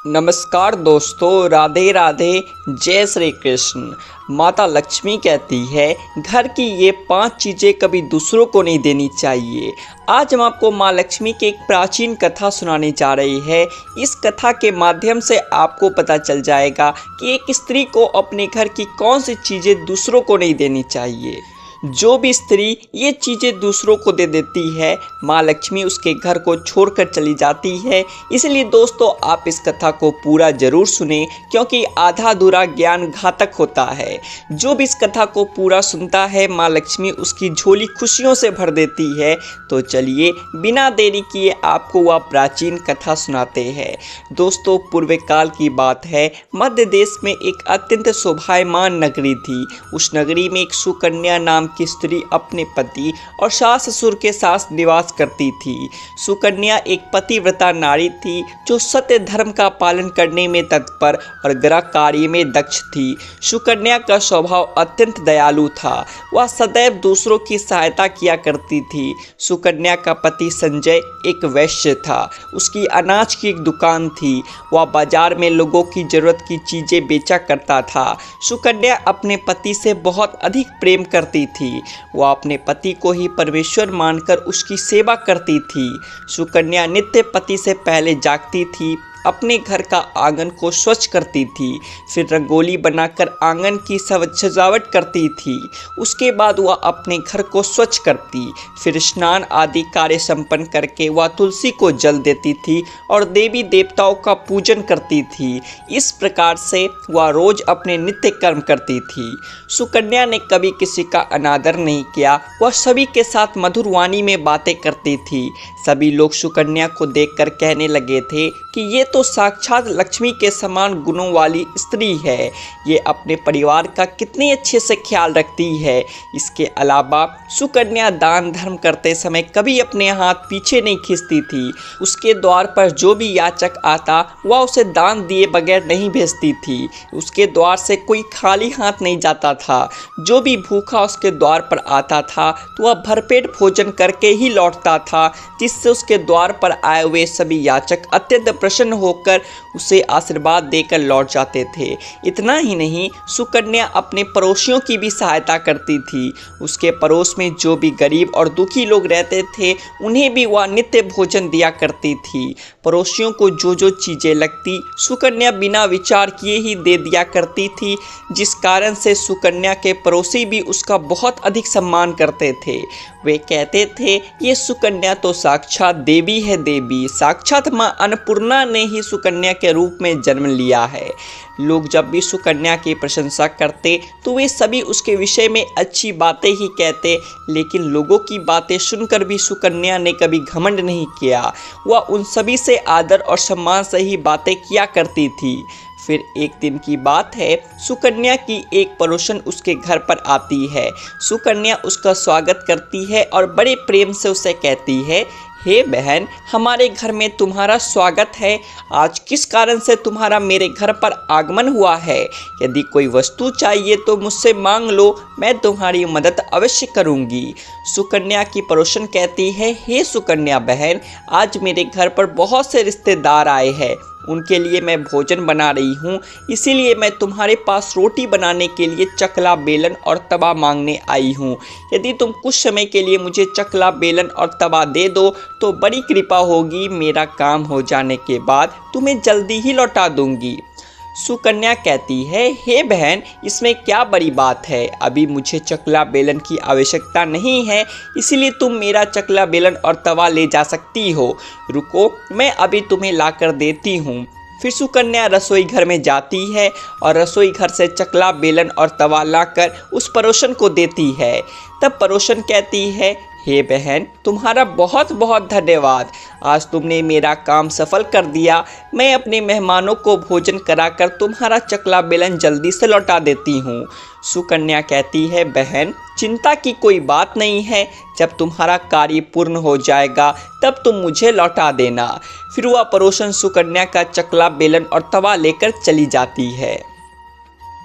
नमस्कार दोस्तों, राधे राधे, जय श्री कृष्ण। माता लक्ष्मी कहती है घर की ये 5 चीज़ें कभी दूसरों को नहीं देनी चाहिए। आज हम आपको माँ लक्ष्मी की एक प्राचीन कथा सुनाने जा रही है। इस कथा के माध्यम से आपको पता चल जाएगा कि एक स्त्री को अपने घर की कौन सी चीज़ें दूसरों को नहीं देनी चाहिए। जो भी स्त्री ये चीज़ें दूसरों को दे देती है, माँ लक्ष्मी उसके घर को छोड़कर चली जाती है। इसलिए दोस्तों, आप इस कथा को पूरा ज़रूर सुने, क्योंकि आधा अधूरा ज्ञान घातक होता है। जो भी इस कथा को पूरा सुनता है, माँ लक्ष्मी उसकी झोली खुशियों से भर देती है। तो चलिए बिना देरी किए आपको वह प्राचीन कथा सुनाते हैं। दोस्तों, पूर्व काल की बात है। मध्य देश में एक अत्यंत शोभायमान नगरी थी। उस नगरी में एक सुकन्या नाम की स्त्री अपने पति और सास ससुर के साथ निवास करती थी। सुकन्या एक पतिव्रता नारी थी जो सत्य धर्म का पालन करने में तत्पर और गृह कार्य में दक्ष थी। सुकन्या का स्वभाव अत्यंत दयालु था। वह सदैव दूसरों की सहायता किया करती थी। सुकन्या का पति संजय एक वैश्य था। उसकी अनाज की एक दुकान थी। वह बाजार में लोगों की जरूरत की चीजें बेचा करता था। सुकन्या अपने पति से बहुत अधिक प्रेम करती थी। वह अपने पति को ही परमेश्वर मानकर उसकी सेवा करती थी। सुकन्या नित्य पति से पहले जागती थी, अपने घर का आंगन को स्वच्छ करती थी, फिर रंगोली बनाकर आंगन की सजावट करती थी। उसके बाद वह अपने घर को स्वच्छ करती, फिर स्नान आदि कार्य संपन्न करके वह तुलसी को जल देती थी और देवी देवताओं का पूजन करती थी। इस प्रकार से वह रोज अपने नित्य कर्म करती थी। सुकन्या ने कभी किसी का अनादर नहीं किया। वह सभी के साथ मधुर वाणी में बातें करती थी। सभी लोग सुकन्या को देखकर कहने लगे थे कि ये तो साक्षात लक्ष्मी के समान गुणों वाली स्त्री है। ये अपने परिवार का कितने अच्छे से ख्याल रखती है। इसके अलावा सुकन्या दान धर्म करते समय कभी अपने हाथ पीछे नहीं खींचती थी। उसके द्वार पर जो भी याचक आता वह उसे दान दिए बगैर नहीं भेजती थी। उसके द्वार से कोई खाली हाथ नहीं जाता था। जो भी भूखा उसके द्वार पर आता था तो वह भरपेट भोजन करके ही लौटता था, जिससे उसके द्वार पर आए हुए सभी याचक अत्यंत प्रसन्न होकर उसे आशीर्वाद देकर लौट जाते थे। इतना ही नहीं, सुकन्या अपने पड़ोसियों की भी सहायता करती थी। उसके पड़ोस में जो भी गरीब और दुखी लोग रहते थे उन्हें भी वह नित्य भोजन दिया करती थी। पड़ोसियों को जो जो चीज़ें लगती सुकन्या बिना विचार किए ही दे दिया करती थी, जिस कारण से सुकन्या के पड़ोसी भी उसका बहुत अधिक सम्मान करते थे। वे कहते थे, ये सुकन्या तो साक्षात देवी है। देवी साक्षात माँ अन्नपूर्णा ने ही सुकन्या के रूप में जन्म लिया है। लोग जब भी सुकन्या की प्रशंसा करते तो वे सभी उसके विषय में अच्छी बातें ही कहते, लेकिन लोगों की बातें सुनकर भी सुकन्या ने कभी घमंड नहीं किया। वह उन सभी से आदर और सम्मान से ही बातें किया करती थी। फिर एक दिन की बात है, सुकन्या की एक पड़ोसन उसके घर पर आती है। सुकन्या उसका स्वागत करती है और बड़े प्रेम से उसे कहती है, हे बहन, हमारे घर में तुम्हारा स्वागत है। आज किस कारण से तुम्हारा मेरे घर पर आगमन हुआ है? यदि कोई वस्तु चाहिए तो मुझसे मांग लो, मैं तुम्हारी मदद अवश्य करूंगी। सुकन्या की पड़ोसन कहती है, हे सुकन्या बहन, आज मेरे घर पर बहुत से रिश्तेदार आए हैं। उनके लिए मैं भोजन बना रही हूँ, इसीलिए मैं तुम्हारे पास रोटी बनाने के लिए चकला, बेलन और तवा मांगने आई हूँ। यदि तुम कुछ समय के लिए मुझे चकला, बेलन और तवा दे दो तो बड़ी कृपा होगी। मेरा काम हो जाने के बाद तुम्हें जल्दी ही लौटा दूंगी। सुकन्या कहती है, हे बहन, इसमें क्या बड़ी बात है? अभी मुझे चकला बेलन की आवश्यकता नहीं है, इसीलिए तुम मेरा चकला बेलन और तवा ले जा सकती हो। रुको, मैं अभी तुम्हें लाकर देती हूँ। फिर सुकन्या रसोई घर में जाती है और रसोई घर से चकला, बेलन और तवा लाकर उस पड़ोसन को देती है। तब पड़ोसन कहती है, हे बहन, तुम्हारा बहुत बहुत धन्यवाद। आज तुमने मेरा काम सफल कर दिया। मैं अपने मेहमानों को भोजन कराकर तुम्हारा चकला बेलन जल्दी से लौटा देती हूँ। सुकन्या कहती है, बहन, चिंता की कोई बात नहीं है। जब तुम्हारा कार्य पूर्ण हो जाएगा तब तुम मुझे लौटा देना। फिर वह पड़ोसन सुकन्या का चकला, बेलन और तवा लेकर चली जाती है।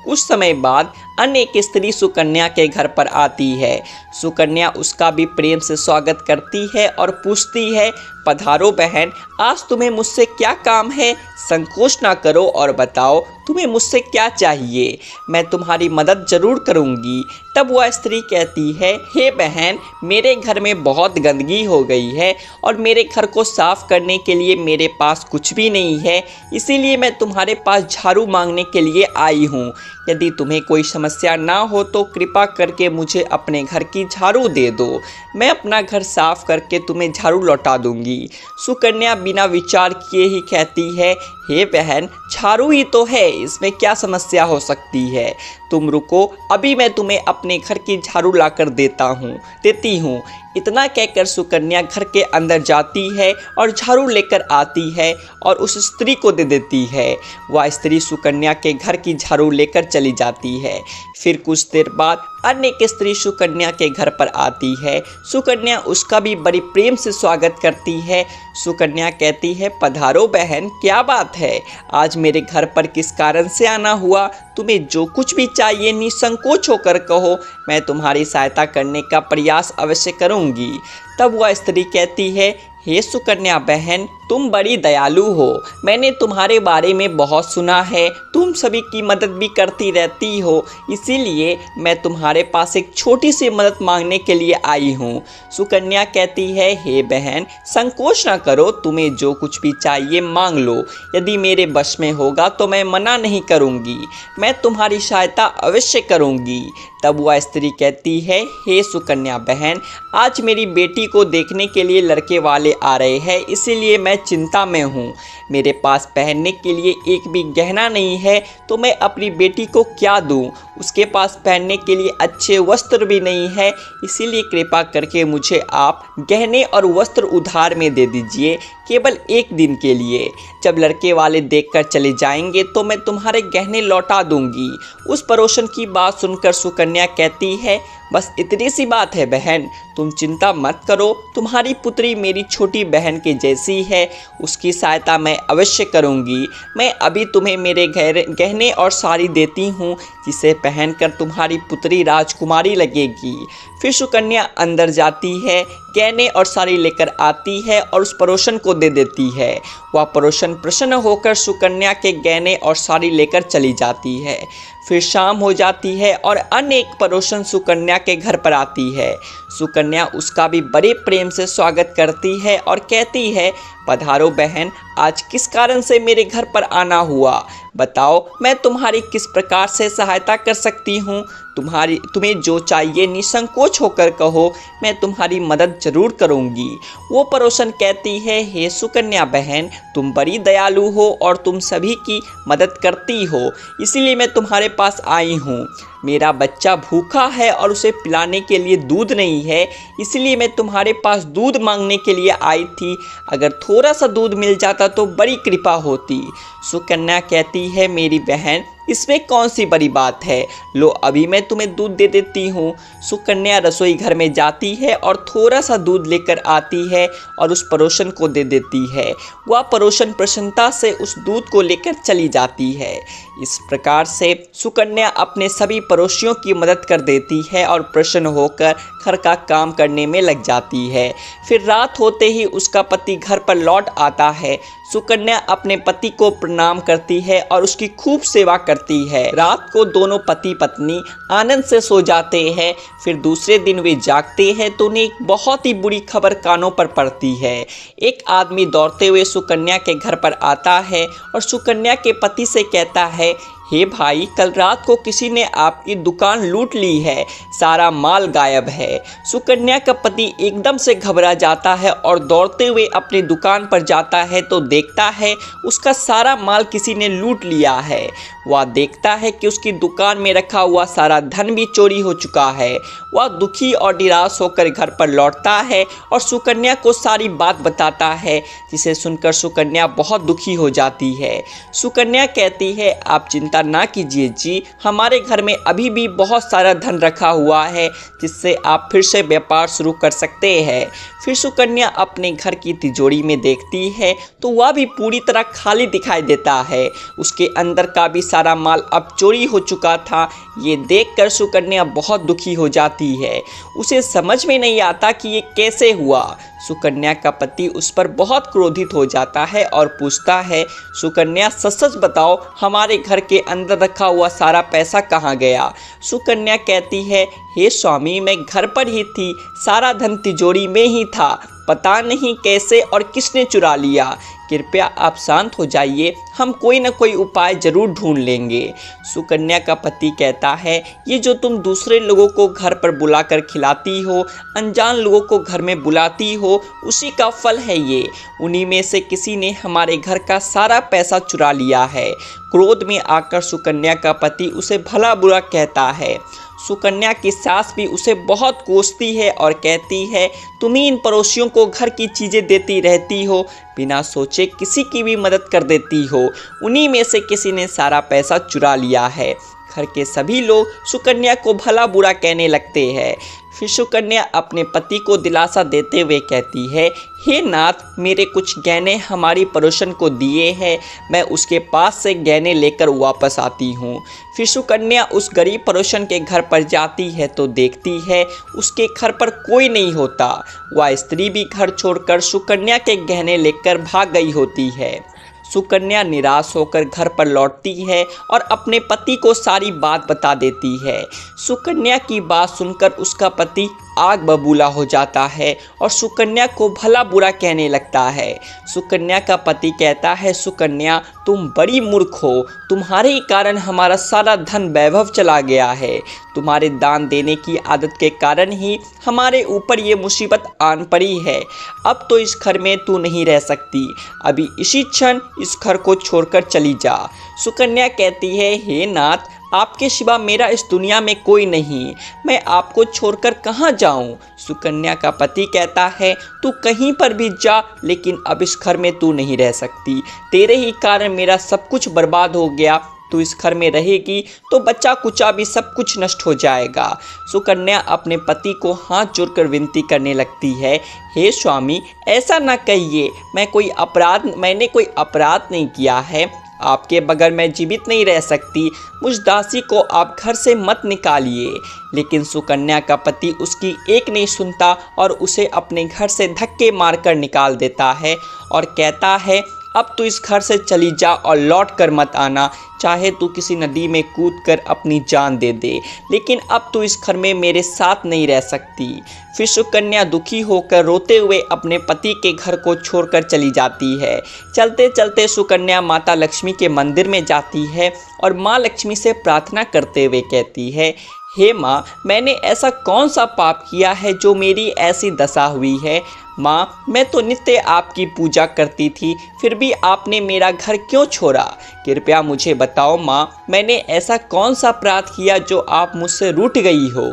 कुछ समय बाद अन्य एक स्त्री सुकन्या के घर पर आती है। सुकन्या उसका भी प्रेम से स्वागत करती है और पूछती है, पधारो बहन, आज तुम्हें मुझसे क्या काम है? संकोच ना करो और बताओ तुम्हें मुझसे क्या चाहिए, मैं तुम्हारी मदद जरूर करूंगी। तब वह स्त्री कहती है, हे बहन, मेरे घर में बहुत गंदगी हो गई है और मेरे घर को साफ करने के लिए मेरे पास कुछ भी नहीं है, इसीलिए मैं तुम्हारे पास झाड़ू मांगने के लिए आई हूँ। यदि तुम्हें कोई समस्या ना हो तो कृपा करके मुझे अपने घर की झाड़ू दे दो, मैं अपना घर साफ करके तुम्हें झाड़ू लौटा दूंगी। सुकन्या बिना विचार किए ही कहती है, हे बहन, झाड़ू ही तो है, इसमें क्या समस्या हो सकती है? तुम रुको, अभी मैं तुम्हें अपने घर की झाड़ू लाकर देती हूँ। इतना कहकर सुकन्या घर के अंदर जाती है और झाड़ू लेकर आती है और उस स्त्री को दे देती है। वह स्त्री सुकन्या के घर की झाड़ू लेकर चली जाती है। फिर कुछ देर बाद अन्य एक स्त्री सुकन्या के घर पर आती है। सुकन्या उसका भी बड़ी प्रेम से स्वागत करती है। सुकन्या कहती है, पधारो बहन, क्या बात है, आज मेरे घर पर किस कारण से आना हुआ? तुम्हें जो कुछ भी चाहिए निसंकोच होकर कहो, मैं तुम्हारी सहायता करने का प्रयास अवश्य करूंगी। तब वह स्त्री कहती है, हे सुकन्या बहन, तुम बड़ी दयालु हो, मैंने तुम्हारे बारे में बहुत सुना है, तुम सभी की मदद भी करती रहती हो, इसीलिए मैं तुम्हारे पास एक छोटी सी मदद मांगने के लिए आई हूँ। सुकन्या कहती है, हे बहन, संकोच ना करो, तुम्हें जो कुछ भी चाहिए मांग लो, यदि मेरे बस में होगा तो मैं मना नहीं करूँगी, मैं तुम्हारी सहायता अवश्य करूँगी। तब वह स्त्री कहती है, हे सुकन्या बहन, आज मेरी बेटी को देखने के लिए लड़के वाले आ रहे हैं, इसीलिए मैं चिंता में हूँ। मेरे पास पहनने के लिए एक भी गहना नहीं है, तो मैं अपनी बेटी को क्या दूँ? उसके पास पहनने के लिए अच्छे वस्त्र भी नहीं है, इसीलिए कृपा करके मुझे आप गहने और वस्त्र उधार में दे दीजिए, केवल एक दिन के लिए। जब लड़के वाले देखकर चले जाएंगे तो मैं तुम्हारे गहने लौटा दूंगी। उस पड़ोसन की बात सुनकर सुकन्या कहती है, बस इतनी सी बात है बहन, तुम चिंता मत करो, तुम्हारी पुत्री मेरी छोटी बहन के जैसी है, उसकी सहायता मैं अवश्य करूंगी। मैं अभी तुम्हें मेरे गहने और साड़ी देती हूँ, जिसे पहनकर तुम्हारी पुत्री राजकुमारी लगेगी। फिर सुकन्या अंदर जाती है, गहने और साड़ी लेकर आती है और उस पड़ोसन को दे देती है। वह पड़ोसन प्रसन्न होकर सुकन्या के गहने और साड़ी लेकर चली जाती है। फिर शाम हो जाती है और अन्य एक पड़ोसन सुकन्या के घर पर आती है। सुकन्या उसका भी बड़े प्रेम से स्वागत करती है और कहती है, पधारो बहन, आज किस कारण से मेरे घर पर आना हुआ? बताओ, मैं तुम्हारी किस प्रकार से सहायता कर सकती हूँ? तुम्हें जो चाहिए निसंकोच होकर कहो, मैं तुम्हारी मदद जरूर करूँगी। वो पड़ोसन कहती है, हे सुकन्या बहन, तुम बड़ी दयालु हो और तुम सभी की मदद करती हो, इसीलिए मैं तुम्हारे पास आई हूँ। मेरा बच्चा भूखा है और उसे पिलाने के लिए दूध नहीं है, इसलिए मैं तुम्हारे पास दूध मांगने के लिए आई थी। अगर थोड़ा सा दूध मिल जाता तो बड़ी कृपा होती। सुकन्या कहती है, मेरी बहन, इसमें कौन सी बड़ी बात है, लो अभी मैं तुम्हें दूध दे देती हूँ। सुकन्या रसोई घर में जाती है और थोड़ा सा दूध लेकर आती है और उस पड़ोसन को दे देती है। वह पड़ोसन प्रसन्नता से उस दूध को लेकर चली जाती है। इस प्रकार से सुकन्या अपने सभी पड़ोसियों की मदद कर देती है और प्रसन्न होकर घर का काम करने में लग जाती है। फिर रात होते ही उसका पति घर पर लौट आता है। सुकन्या अपने पति को प्रणाम करती है और उसकी खूब सेवा करती है। रात को दोनों पति पत्नी आनंद से सो जाते हैं। फिर दूसरे दिन वे जागते हैं तो उन्हें एक बहुत ही बुरी खबर कानों पर पड़ती है। एक आदमी दौड़ते हुए सुकन्या के घर पर आता है और सुकन्या के पति से कहता है, हे भाई, कल रात को किसी ने आपकी दुकान लूट ली है, सारा माल गायब है। सुकन्या का पति एकदम से घबरा जाता है और दौड़ते हुए अपनी दुकान पर जाता है तो देखता है उसका सारा माल किसी ने लूट लिया है। वह देखता है कि उसकी दुकान में रखा हुआ सारा धन भी चोरी हो चुका है। वह दुखी और निराश होकर घर पर लौटता है और सुकन्या को सारी बात बताता है, जिसे सुनकर सुकन्या बहुत दुखी हो जाती है। सुकन्या कहती है, आप चिंता ना कीजिए जी, हमारे घर में अभी भी बहुत सारा धन रखा हुआ है, जिससे आप फिर से व्यापार शुरू कर सकते हैं। फिर सुकन्या अपने घर की तिजोरी में देखती है तो वह भी पूरी तरह खाली दिखाई देता है। उसके अंदर का भी सारा माल अब चोरी हो चुका था। ये देखकर सुकन्या बहुत दुखी हो जाती है। उसे समझ में नहीं आता कि ये कैसे हुआ। सुकन्या का पति उस पर बहुत क्रोधित हो जाता है और पूछता है, सुकन्या सच सच बताओ, हमारे घर के अंदर रखा हुआ सारा पैसा कहाँ गया? सुकन्या कहती है, हे स्वामी, मैं घर पर ही थी, सारा धन तिजोरी में ही था, पता नहीं कैसे और किसने चुरा लिया। कृपया आप शांत हो जाइए, हम कोई ना कोई उपाय जरूर ढूंढ लेंगे। सुकन्या का पति कहता है, ये जो तुम दूसरे लोगों को घर पर बुलाकर खिलाती हो, अनजान लोगों को घर में बुलाती हो, उसी का फल है ये। उन्हीं में से किसी ने हमारे घर का सारा पैसा चुरा लिया है। क्रोध में आकर सुकन्या का पति उसे भला बुरा कहता है। सुकन्या की सास भी उसे बहुत कोसती है और कहती है, तुम ही इन पड़ोसियों को घर की चीज़ें देती रहती हो, बिना सोचे किसी की भी मदद कर देती हो। उन्हीं में से किसी ने सारा पैसा चुरा लिया है। घर के सभी लोग सुकन्या को भला बुरा कहने लगते हैं। फिर सुकन्या अपने पति को दिलासा देते हुए कहती है, हे नाथ, मेरे कुछ गहने हमारी पड़ोसन को दिए हैं, मैं उसके पास से गहने लेकर वापस आती हूँ। फिर सुकन्या उस गरीब पड़ोसन के घर पर जाती है तो देखती है उसके घर पर कोई नहीं होता। वह स्त्री भी घर छोड़कर सुकन्या के गहने लेकर भाग गई होती है। सुकन्या निराश होकर घर पर लौटती है और अपने पति को सारी बात बता देती है। सुकन्या की बात सुनकर उसका पति आग बबूला हो जाता है और सुकन्या को भला बुरा कहने लगता है। सुकन्या का पति कहता है, सुकन्या तुम बड़ी मूर्ख हो, तुम्हारे ही कारण हमारा सारा धन वैभव चला गया है। तुम्हारे दान देने की आदत के कारण ही हमारे ऊपर ये मुसीबत आन पड़ी है। अब तो इस घर में तू नहीं रह सकती, अभी इसी क्षण इस घर को छोड़कर चली जा। सुकन्या कहती है, हे नाथ, आपके सिवा मेरा इस दुनिया में कोई नहीं, मैं आपको छोड़कर कहाँ जाऊँ? सुकन्या का पति कहता है, तू कहीं पर भी जा, लेकिन अब इस घर में तू नहीं रह सकती। तेरे ही कारण मेरा सब कुछ बर्बाद हो गया। तू इस घर में रहेगी तो बच्चा कुचा भी सब कुछ नष्ट हो जाएगा। सुकन्या अपने पति को हाथ जोड़कर विनती करने लगती है, हे स्वामी, ऐसा ना कहिए, मैंने कोई अपराध नहीं किया है। आपके बगैर मैं जीवित नहीं रह सकती, मुझ दासी को आप घर से मत निकालिए। लेकिन सुकन्या का पति उसकी एक नहीं सुनता और उसे अपने घर से धक्के मारकर निकाल देता है और कहता है, अब तू इस घर से चली जा और लौट कर मत आना, चाहे तू किसी नदी में कूदकर अपनी जान दे दे, लेकिन अब तू इस घर में मेरे साथ नहीं रह सकती। फिर सुकन्या दुखी होकर रोते हुए अपने पति के घर को छोड़कर चली जाती है। चलते चलते सुकन्या माता लक्ष्मी के मंदिर में जाती है और माँ लक्ष्मी से प्रार्थना करते हुए कहती है, हे माँ, मैंने ऐसा कौन सा पाप किया है जो मेरी ऐसी दशा हुई है? माँ, मैं तो नित्य आपकी पूजा करती थी, फिर भी आपने मेरा घर क्यों छोड़ा? कृपया मुझे बताओ माँ, मैंने ऐसा कौन सा अपराध किया जो आप मुझसे रूठ गई हो?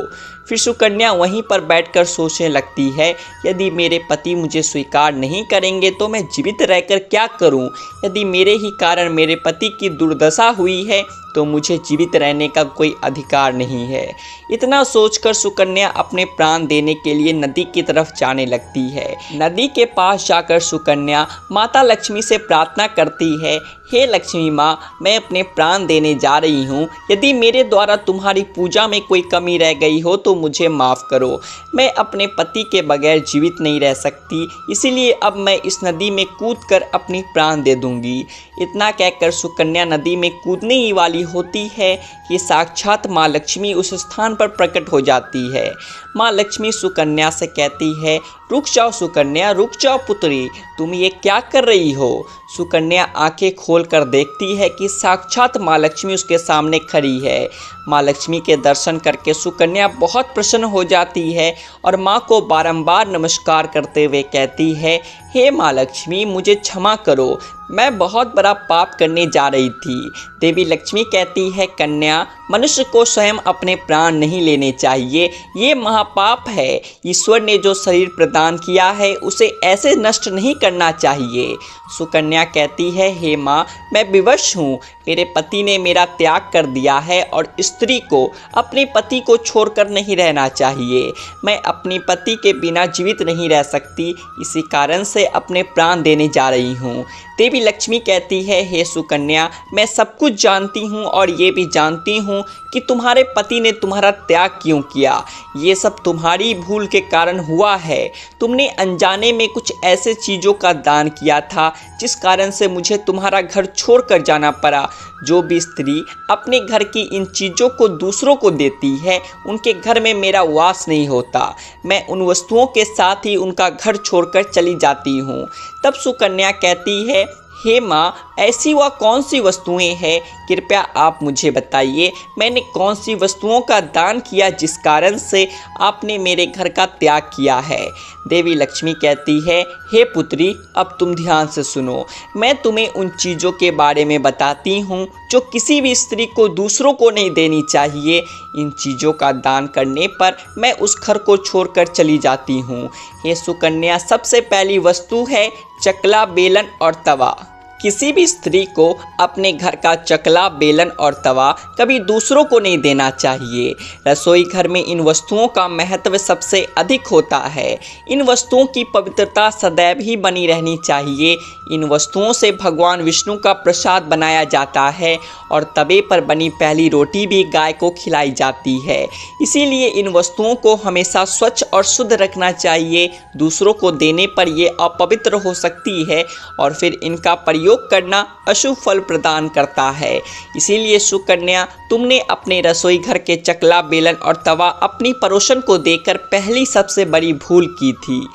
फिर सुकन्या वहीं पर बैठकर सोचने लगती है, यदि मेरे पति मुझे स्वीकार नहीं करेंगे तो मैं जीवित रहकर क्या करूं? यदि मेरे ही कारण मेरे पति की दुर्दशा हुई है तो मुझे जीवित रहने का कोई अधिकार नहीं है। इतना सोचकर सुकन्या अपने प्राण देने के लिए नदी की तरफ जाने लगती है। नदी के पास जाकर सुकन्या माता लक्ष्मी से प्रार्थना करती है, हे लक्ष्मी माँ, मैं अपने प्राण देने जा रही हूँ। यदि मेरे द्वारा तुम्हारी पूजा में कोई कमी रह गई हो तो मुझे माफ़ करो। मैं अपने पति के बगैर जीवित नहीं रह सकती, इसीलिए अब मैं इस नदी में कूदकर अपनी प्राण दे दूंगी। इतना कहकर सुकन्या नदी में कूदने ही वाली होती है कि साक्षात माँ लक्ष्मी उस स्थान पर प्रकट हो जाती है। माँ लक्ष्मी सुकन्या से कहती है, रुक जाओ सुकन्या, रुक जाओ पुत्री, तुम ये क्या कर रही हो? सुकन्या आंखें खोलकर देखती है कि साक्षात माँ लक्ष्मी उसके सामने खड़ी है। माँ लक्ष्मी के दर्शन करके सुकन्या बहुत प्रसन्न हो जाती है और माँ को बारंबार नमस्कार करते हुए कहती है, हे माँ लक्ष्मी, मुझे क्षमा करो, मैं बहुत बड़ा पाप करने जा रही थी। देवी लक्ष्मी कहती है, कन्या, मनुष्य को स्वयं अपने प्राण नहीं लेने चाहिए, ये महापाप है। ईश्वर ने जो शरीर प्रदान किया है उसे ऐसे नष्ट नहीं करना चाहिए। सुकन्या कहती है, हे माँ, मैं विवश हूँ, मेरे पति ने मेरा त्याग कर दिया है और स्त्री को अपने पति को छोड़कर नहीं रहना चाहिए। मैं अपने पति के बिना जीवित नहीं रह सकती, इसी कारण से अपने प्राण देने जा रही हूँ। देवी लक्ष्मी कहती है, हे सुकन्या, मैं सब कुछ जानती हूँ और ये भी जानती हूँ कि तुम्हारे पति ने तुम्हारा त्याग क्यों किया। ये सब तुम्हारी भूल के कारण हुआ है। तुमने अनजाने में कुछ ऐसे चीज़ों का दान किया था जिस कारण से मुझे तुम्हारा घर छोड़कर जाना पड़ा। जो भी स्त्री अपने घर की इन चीज़ों को दूसरों को देती है, उनके घर में मेरा वास नहीं होता। मैं उन वस्तुओं के साथ ही उनका घर छोड़कर चली जाती हूँ। तब सुकन्या कहती है, हे माँ, ऐसी वह कौन सी वस्तुएं हैं, कृपया आप मुझे बताइए। मैंने कौन सी वस्तुओं का दान किया जिस कारण से आपने मेरे घर का त्याग किया है। देवी लक्ष्मी कहती है, हे पुत्री, अब तुम ध्यान से सुनो। मैं तुम्हें उन चीज़ों के बारे में बताती हूँ जो किसी भी स्त्री को दूसरों को नहीं देनी चाहिए। इन चीज़ों का दान करने पर मैं उस घर को छोड़कर चली जाती हूँ। हे सुकन्या, सबसे पहली वस्तु है चकला, बेलन और तवा। किसी भी स्त्री को अपने घर का चकला, बेलन और तवा कभी दूसरों को नहीं देना चाहिए। रसोई घर में इन वस्तुओं का महत्व सबसे अधिक होता है। इन वस्तुओं की पवित्रता सदैव ही बनी रहनी चाहिए। इन वस्तुओं से भगवान विष्णु का प्रसाद बनाया जाता है और तवे पर बनी पहली रोटी भी गाय को खिलाई जाती है। इसीलिए इन वस्तुओं को हमेशा स्वच्छ और शुद्ध रखना चाहिए। दूसरों को देने पर ये अपवित्र हो सकती है और फिर इनका प्रयोग करना अशुभ फल प्रदान करता है। इसीलिए सुकन्या, तुमने अपने रसोई घर के चकला, बेलन और तवा अपनी पड़ोसन को देकर पहली सबसे बड़ी भूल की थी।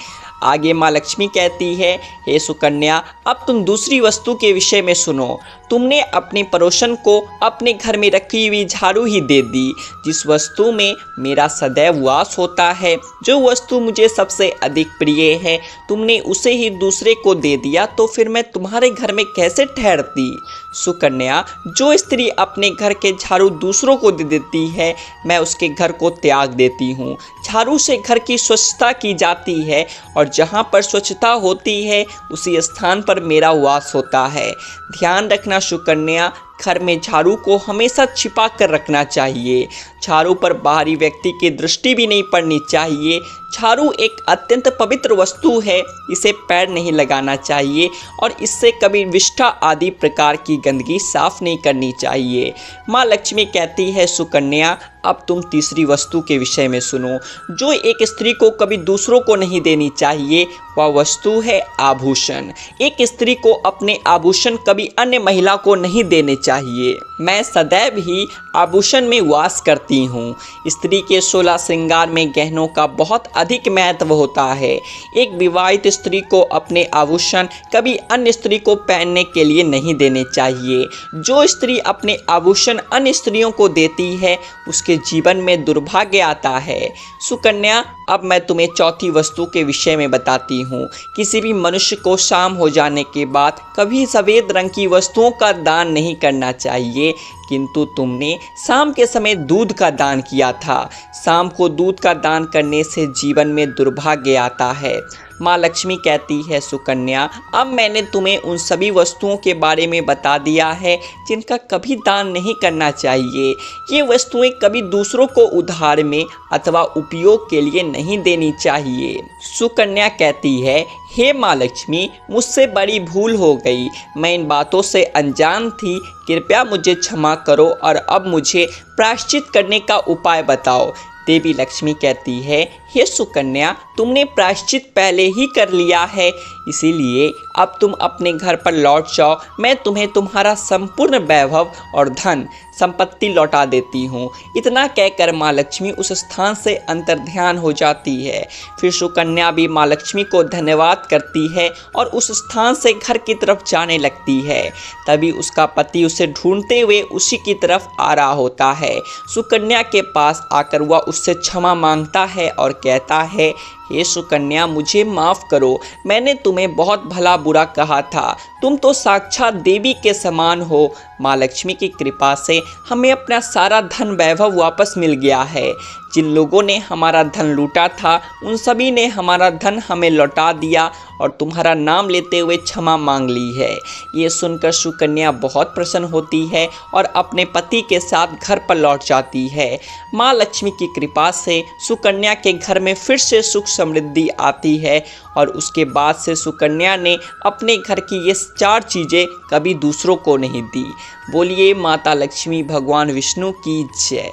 आगे माँ लक्ष्मी कहती है, हे सुकन्या, अब तुम दूसरी वस्तु के विषय में सुनो। तुमने अपनी पड़ोसन को अपने घर में रखी हुई झाड़ू ही दे दी, जिस वस्तु में मेरा सदैव वास होता है। जो वस्तु मुझे सबसे अधिक प्रिय है, तुमने उसे ही दूसरे को दे दिया, तो फिर मैं तुम्हारे घर में कैसे ठहरती। सुकन्या, जो स्त्री अपने घर के झाड़ू दूसरों को दे देती है, मैं उसके घर को त्याग देती हूँ। झाड़ू से घर की स्वच्छता की जाती है और जहाँ पर स्वच्छता होती है उसी स्थान पर मेरा वास होता है। ध्यान रखना सुकन्या, घर में झाड़ू को हमेशा छिपा कर रखना चाहिए। झाड़ू पर बाहरी व्यक्ति की दृष्टि भी नहीं पड़नी चाहिए। झाड़ू एक अत्यंत पवित्र वस्तु है, इसे पैर नहीं लगाना चाहिए और इससे कभी विष्ठा आदि प्रकार की गंदगी साफ नहीं करनी चाहिए। माँ लक्ष्मी कहती है, सुकन्या, अब तुम तीसरी वस्तु के विषय में सुनो, जो एक स्त्री को कभी दूसरों को नहीं देनी चाहिए। वह वस्तु है आभूषण। एक स्त्री को अपने आभूषण कभी अन्य महिला को नहीं देने चाहिए। मैं सदैव ही आभूषण में वास करती हूँ। स्त्री के 16 श्रृंगार में गहनों का बहुत अधिक महत्व होता है। एक विवाहित स्त्री को अपने आभूषण कभी अन्य स्त्री को पहनने के लिए नहीं देने चाहिए। जो स्त्री अपने आभूषण अन्य स्त्रियों को देती है, उसके जीवन में दुर्भाग्य आता है। सुकन्या, अब मैं तुम्हें चौथी वस्तु के विषय में बताती हूँ। किसी भी मनुष्य को शाम हो जाने के बाद कभी सफ़ेद रंग की वस्तुओं का दान नहीं करना चाहिए, किंतु तुमने शाम के समय दूध का दान किया था। शाम को दूध का दान करने से जीवन में दुर्भाग्य आता है। माँ लक्ष्मी कहती है, सुकन्या, अब मैंने तुम्हें उन सभी वस्तुओं के बारे में बता दिया है जिनका कभी दान नहीं करना चाहिए। ये वस्तुएं कभी दूसरों को उधार में अथवा उपयोग के लिए नहीं देनी चाहिए। सुकन्या कहती है, हे माँ लक्ष्मी, मुझसे बड़ी भूल हो गई। मैं इन बातों से अनजान थी। कृपया मुझे क्षमा करो और अब मुझे प्रायश्चित करने का उपाय बताओ। देवी लक्ष्मी कहती है, हे सुकन्या, तुमने प्रायश्चित पहले ही कर लिया है, इसीलिए अब तुम अपने घर पर लौट जाओ। मैं तुम्हें तुम्हारा संपूर्ण वैभव और धन संपत्ति लौटा देती हूँ। इतना कहकर माँ लक्ष्मी उस स्थान से अंतर्ध्यान हो जाती है। फिर सुकन्या भी माँ लक्ष्मी को धन्यवाद करती है और उस स्थान से घर की तरफ जाने लगती है। तभी उसका पति उसे ढूंढते हुए उसी की तरफ आ रहा होता है। सुकन्या के पास आकर वह उससे क्षमा मांगता है और कहता है, हे सुकन्या, मुझे माफ़ करो। मैंने तुम्हें बहुत भला बुरा कहा था। तुम तो साक्षात देवी के समान हो। माँ लक्ष्मी की कृपा से हमें अपना सारा धन वैभव वापस मिल गया है। जिन लोगों ने हमारा धन लूटा था उन सभी ने हमारा धन हमें लौटा दिया और तुम्हारा नाम लेते हुए क्षमा मांग ली है। ये सुनकर सुकन्या बहुत प्रसन्न होती है और अपने पति के साथ घर पर लौट जाती है। माँ लक्ष्मी की कृपा से सुकन्या के घर में फिर से सुख समृद्धि आती है और उसके बाद से सुकन्या ने अपने घर की ये 4 चीज़ें कभी दूसरों को नहीं दी। बोलिए माता लक्ष्मी भगवान विष्णु की जय।